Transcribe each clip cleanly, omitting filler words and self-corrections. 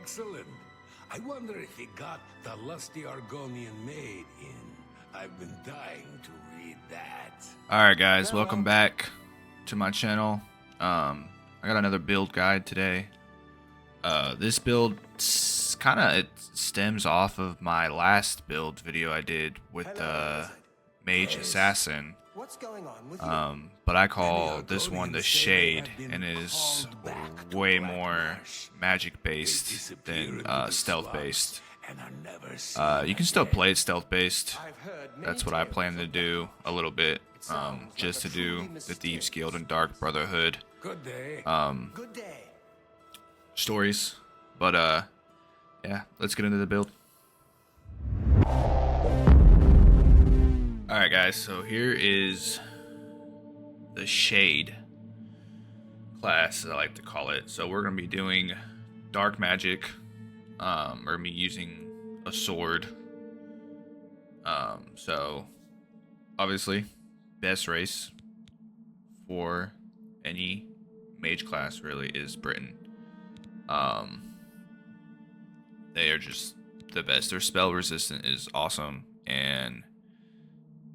Excellent. I wonder if he got the lusty Argonian maid in. I've been dying to read that. Alright guys, welcome back to my channel. I got another build guide today. This build it stems off of my last build video I did with the Mage Assassin. What's going on with you? But I call this one the Shade, and it is way more magic based than stealth based. You can still play it stealth based. That's what I plan to do a little bit, just to do the Thieves Guild and Dark Brotherhood stories. But yeah, let's get into the build. Alright guys, so here is the Shade class, as I like to call it. So we're going to be doing dark magic. We're going to be using a sword. So obviously best race for any mage class really is Britain. They are just the best. Their spell resistance is awesome, and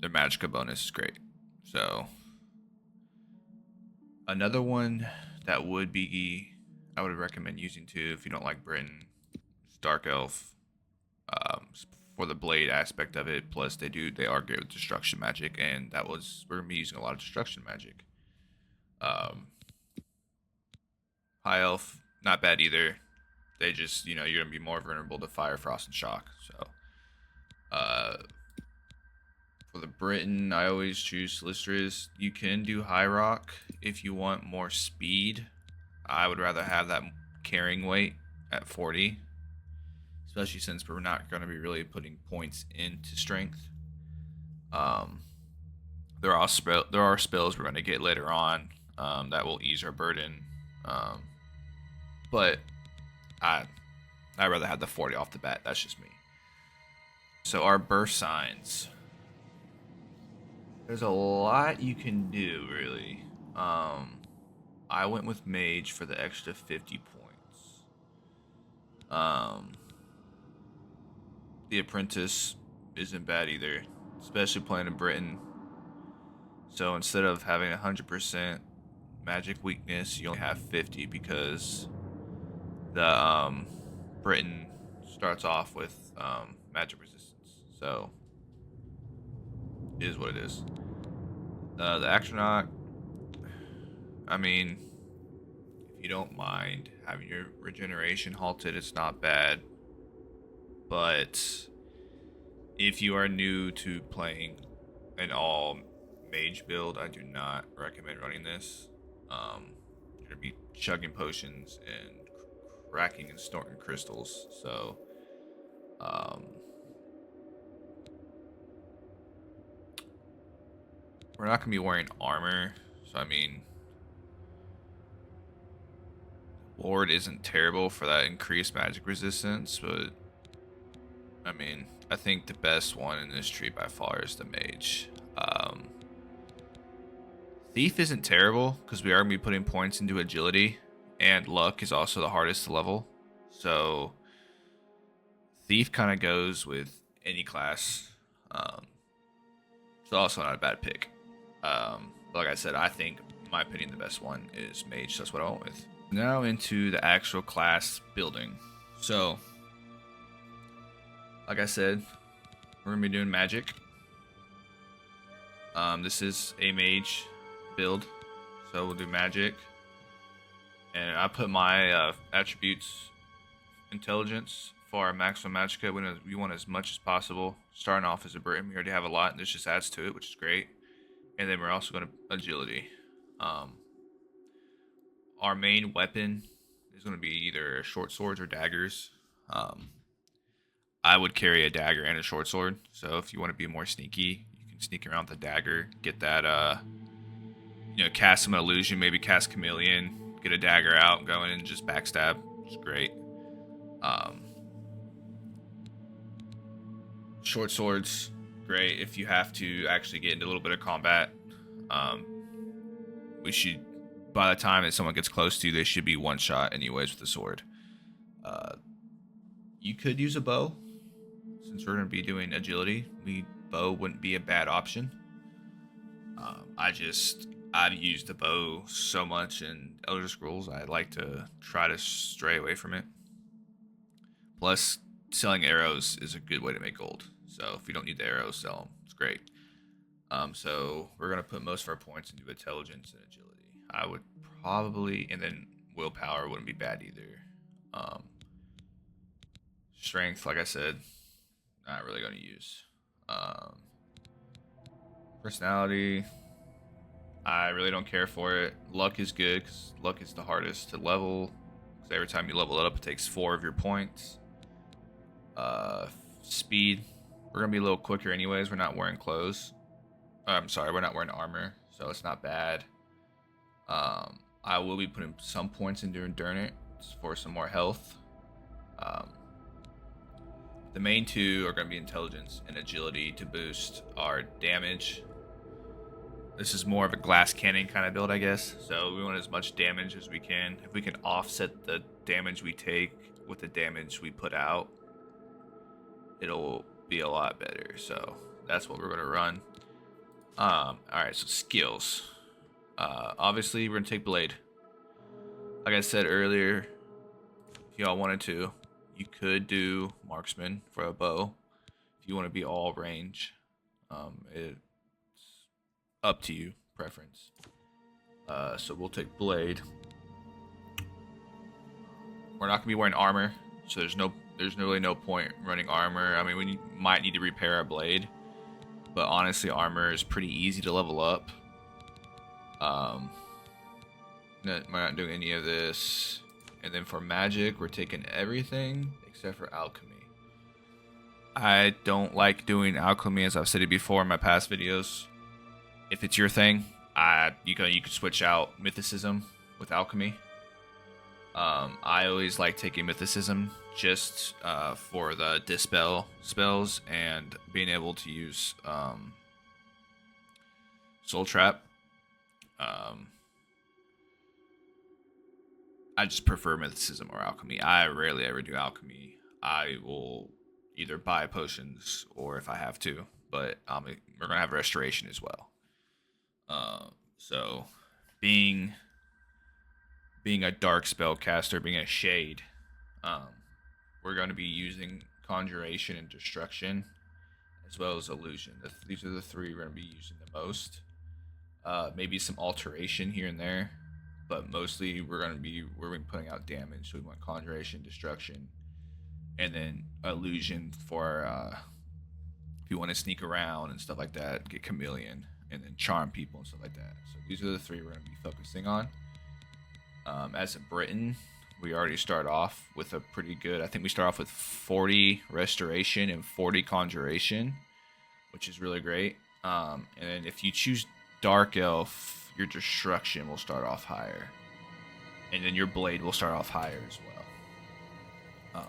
their magicka bonus is great. So another one that would be I would recommend using too if you don't like Britain is Dark Elf, for the blade aspect of it. Plus they are great with destruction magic, and we're gonna be using a lot of destruction magic. High Elf, not bad either. They just, you're gonna be more vulnerable to fire, frost, and shock. So for the Britain, I always choose Solistris. You can do High Rock if you want more speed. I would rather have that carrying weight at 40, especially since we're not going to be really putting points into strength. There are spells we're going to get later on that will ease our burden, but I'd rather have the 40 off the bat. That's just me. So our birth signs. There's a lot you can do, really. I went with Mage for the extra 50 points. The Apprentice isn't bad either, especially playing in Britain. So instead of having 100% magic weakness, you only have 50 because the Britain starts off with magic resistance. So it is what it is. The Astronaut, I mean, if you don't mind having your regeneration halted, it's not bad. But if you are new to playing an all mage build, I do not recommend running this. You're gonna be chugging potions and cracking and snorting crystals. So we're not gonna be wearing armor. So I mean, Lord isn't terrible for that increased magic resistance, but I mean, I think the best one in this tree by far is the Mage. Thief isn't terrible because we are going to be putting points into agility, and luck is also the hardest to level. So Thief kind of goes with any class. It's also not a bad pick. Like I said, I think, in my opinion, the best one is Mage. So that's what I went with. Now into the actual class building. So, like I said, we're going to be doing magic. This is a mage build, so we'll do magic. And I put my attributes intelligence for our maximum magicka. We want as much as possible. Starting off as a Briton, we already have a lot, and this just adds to it, which is great. And then we're also going to agility. Our main weapon is going to be either short swords or daggers. I would carry a dagger and a short sword. So if you want to be more sneaky, you can sneak around with the dagger. Get that, cast some illusion, maybe cast chameleon, get a dagger out, go in and just backstab. It's great. Short swords, great if you have to actually get into a little bit of combat. By the time that someone gets close to you, they should be one shot anyways with the sword. You could use a bow. Since we're going to be doing agility, bow wouldn't be a bad option. I've used the bow so much in Elder Scrolls, I like to try to stray away from it. Plus, selling arrows is a good way to make gold. So if you don't need the arrows, sell them. It's great. So we're going to put most of our points into intelligence and agility. I would probably, and then willpower wouldn't be bad either. Strength, like I said, not really going to use. Personality, I really don't care for it. Luck is good because luck is the hardest to level. Because every time you level it up, it takes 4 of your points. Speed, we're going to be a little quicker anyways. We're not wearing clothes. I'm sorry, we're not wearing armor, so it's not bad. I will be putting some points into endurance for some more health. The main two are going to be intelligence and agility to boost our damage. This is more of a glass cannon kind of build, I guess. So we want as much damage as we can. If we can offset the damage we take with the damage we put out, it'll be a lot better. So that's what we're going to run. Alright, so skills. Obviously, we're going to take blade. Like I said earlier, if y'all wanted to, you could do marksman for a bow. If you want to be all range, it's up to you, preference. So we'll take blade. We're not gonna be wearing armor, so there's really no point running armor. I mean, we might need to repair our blade, but honestly, armor is pretty easy to level up. We're not doing any of this. And then for magic, we're taking everything except for alchemy. I don't like doing alchemy, as I've said it before in my past videos. If it's your thing, you can switch out mythicism with alchemy. I always like taking mythicism just for the dispel spells and being able to use soul trap. I just prefer mythicism or alchemy. I rarely ever do alchemy. I will either buy potions or if I have to, but we're gonna have restoration as well. So being a dark spell caster, being a shade, we're going to be using conjuration and destruction as well as illusion. These are the 3 we're going to be using the most. Maybe some alteration here and there, but mostly we're going to be putting out damage. So we want conjuration, destruction, and then illusion for if you want to sneak around and stuff like that, get chameleon, and then charm people and stuff like that. So these are the 3 we're going to be focusing on. As a Briton, we already start off with a pretty good, I think we start off with 40 restoration and 40 conjuration, which is really great. And then if you choose Dark Elf, your destruction will start off higher. And then your blade will start off higher as well.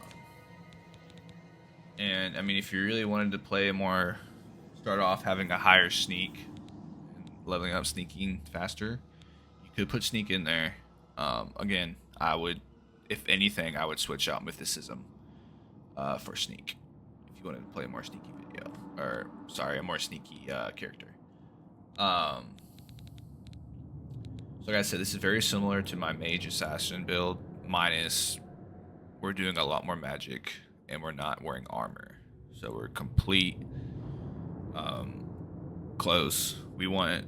And I mean, if you really wanted to play start off having a higher sneak and leveling up sneaking faster, you could put sneak in there. Again, I would, if anything, I would switch out mythicism for sneak if you wanted to play a more sneaky a more sneaky character. So like I said, this is very similar to my mage assassin build, minus we're doing a lot more magic and we're not wearing armor, so we're complete close. We want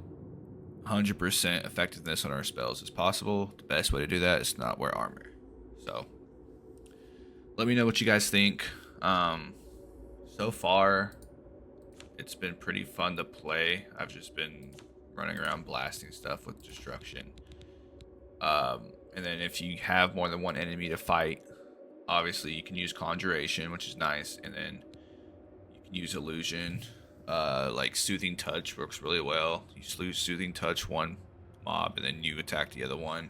100% effectiveness on our spells as possible. The best way to do that is not wear armor. So let me know what you guys think. So far it's been pretty fun to play. I've just been running around blasting stuff with destruction. And then if you have more than one enemy to fight, obviously you can use conjuration, which is nice, and then you can use illusion. Like soothing touch works really well. You soothing touch one mob and then you attack the other one,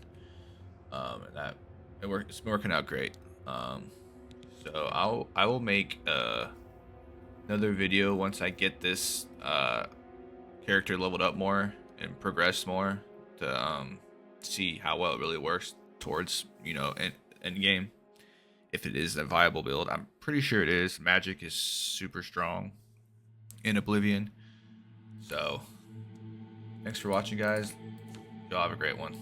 and it's working out great. So I will make another video once I get this character leveled up more and progress more to see how well it really works towards end game. if it is a viable build. I'm pretty sure it is. Magic is super strong in Oblivion. So, thanks for watching, guys. Y'all have a great one.